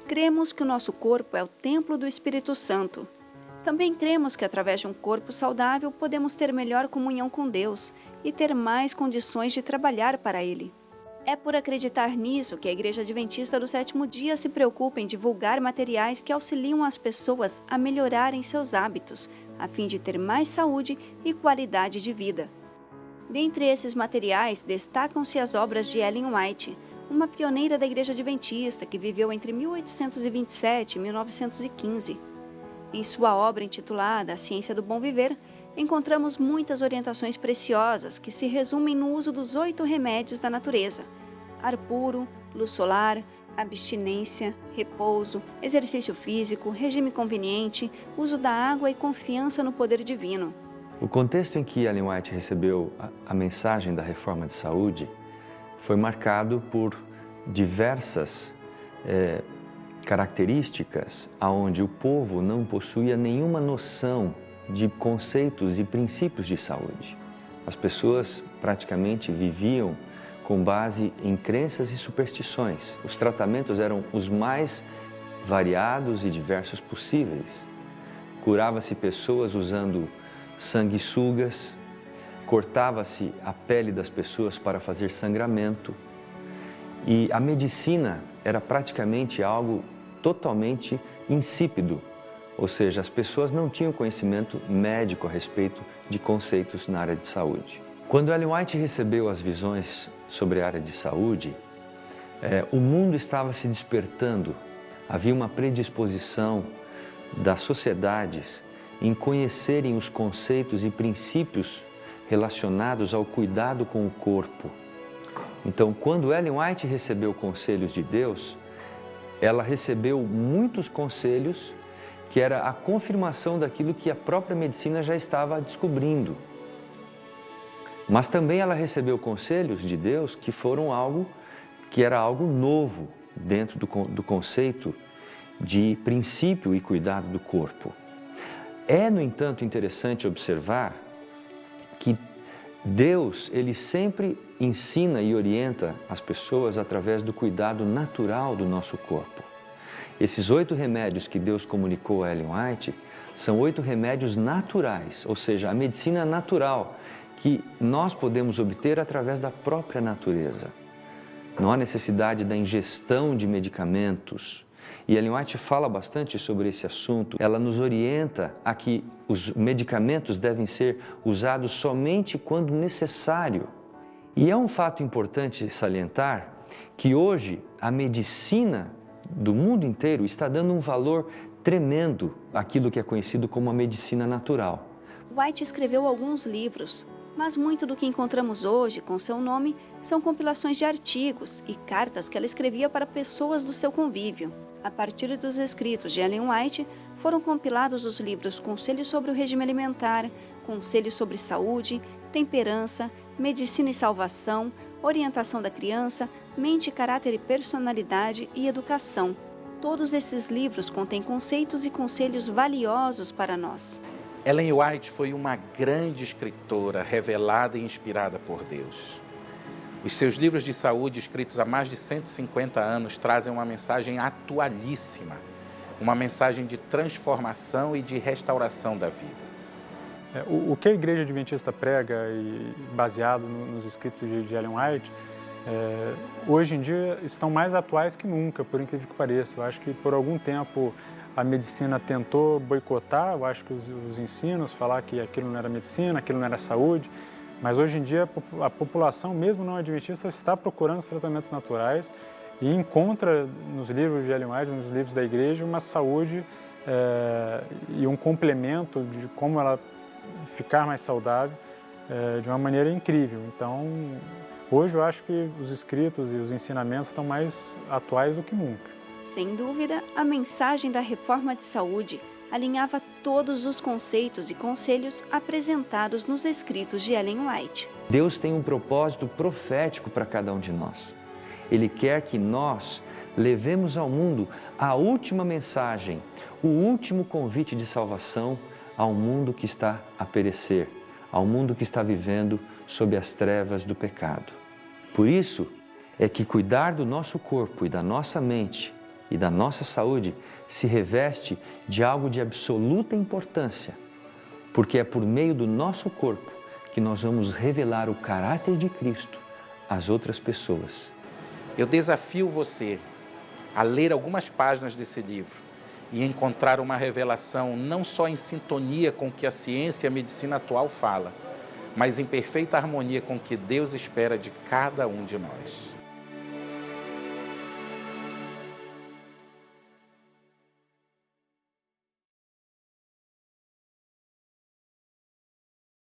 Cremos que o nosso corpo é o templo do Espírito Santo. Também cremos que através de um corpo saudável podemos ter melhor comunhão com Deus e ter mais condições de trabalhar para Ele. É por acreditar nisso que a Igreja Adventista do Sétimo Dia se preocupa em divulgar materiais que auxiliam as pessoas a melhorarem seus hábitos, a fim de ter mais saúde e qualidade de vida. Dentre esses materiais, destacam-se as obras de Ellen White, uma pioneira da Igreja Adventista que viveu entre 1827 e 1915. Em sua obra intitulada A Ciência do Bom Viver, encontramos muitas orientações preciosas que se resumem no uso dos 8 remédios da natureza: ar puro, luz solar, abstinência, repouso, exercício físico, regime conveniente, uso da água e confiança no poder divino. O contexto em que Ellen White recebeu a mensagem da reforma de saúde foi marcado por diversas características onde o povo não possuía nenhuma noção de conceitos e princípios de saúde. As pessoas praticamente viviam com base em crenças e superstições. Os tratamentos eram os mais variados e diversos possíveis. Curava-se pessoas usando sanguessugas, cortava-se a pele das pessoas para fazer sangramento. E a medicina era praticamente algo totalmente insípido, ou seja, as pessoas não tinham conhecimento médico a respeito de conceitos na área de saúde. Quando Ellen White recebeu as visões sobre a área de saúde, o mundo estava se despertando, havia uma predisposição das sociedades em conhecerem os conceitos e princípios relacionados ao cuidado com o corpo. Então, quando Ellen White recebeu conselhos de Deus, ela recebeu muitos conselhos que era a confirmação daquilo que a própria medicina já estava descobrindo. Mas também ela recebeu conselhos de Deus que foram era algo novo dentro do conceito de princípio e cuidado do corpo. É, no entanto, interessante observar que Deus, ele sempre ensina e orienta as pessoas através do cuidado natural do nosso corpo. Esses 8 remédios que Deus comunicou a Ellen White são 8 remédios naturais, ou seja, a medicina natural que nós podemos obter através da própria natureza. Não há necessidade da ingestão de medicamentos. E Ellen White fala bastante sobre esse assunto. Ela nos orienta a que os medicamentos devem ser usados somente quando necessário. E é um fato importante salientar que hoje a medicina do mundo inteiro está dando um valor tremendo àquilo que é conhecido como a medicina natural. White escreveu alguns livros, mas muito do que encontramos hoje com seu nome são compilações de artigos e cartas que ela escrevia para pessoas do seu convívio. A partir dos escritos de Ellen White, foram compilados os livros Conselhos sobre o Regime Alimentar, Conselhos sobre Saúde, Temperança, Medicina e Salvação, Orientação da Criança, Mente, Caráter e Personalidade e Educação. Todos esses livros contêm conceitos e conselhos valiosos para nós. Ellen White foi uma grande escritora, revelada e inspirada por Deus. Os seus livros de saúde, escritos há mais de 150 anos, trazem uma mensagem atualíssima, uma mensagem de transformação e de restauração da vida. O que a Igreja Adventista prega, e baseado nos escritos de Ellen White, hoje em dia estão mais atuais que nunca, por incrível que pareça. Eu acho que por algum tempo a medicina tentou boicotar, eu acho que os ensinos, falar que aquilo não era medicina, aquilo não era saúde, mas hoje em dia a população, mesmo não adventista, está procurando os tratamentos naturais e encontra nos livros de Ellen White, nos livros da igreja, uma saúde e um complemento de como ela ficar mais saudável de uma maneira incrível. Então, hoje eu acho que os escritos e os ensinamentos estão mais atuais do que nunca. Sem dúvida, a mensagem da reforma de saúde alinhava todos os conceitos e conselhos apresentados nos escritos de Ellen White. Deus tem um propósito profético para cada um de nós. Ele quer que nós levemos ao mundo a última mensagem, o último convite de salvação ao mundo que está a perecer, ao mundo que está vivendo sob as trevas do pecado. Por isso é que cuidar do nosso corpo e da nossa mente e da nossa saúde se reveste de algo de absoluta importância, porque é por meio do nosso corpo que nós vamos revelar o caráter de Cristo às outras pessoas. Eu desafio você a ler algumas páginas desse livro e encontrar uma revelação não só em sintonia com o que a ciência e a medicina atual fala, mas em perfeita harmonia com o que Deus espera de cada um de nós.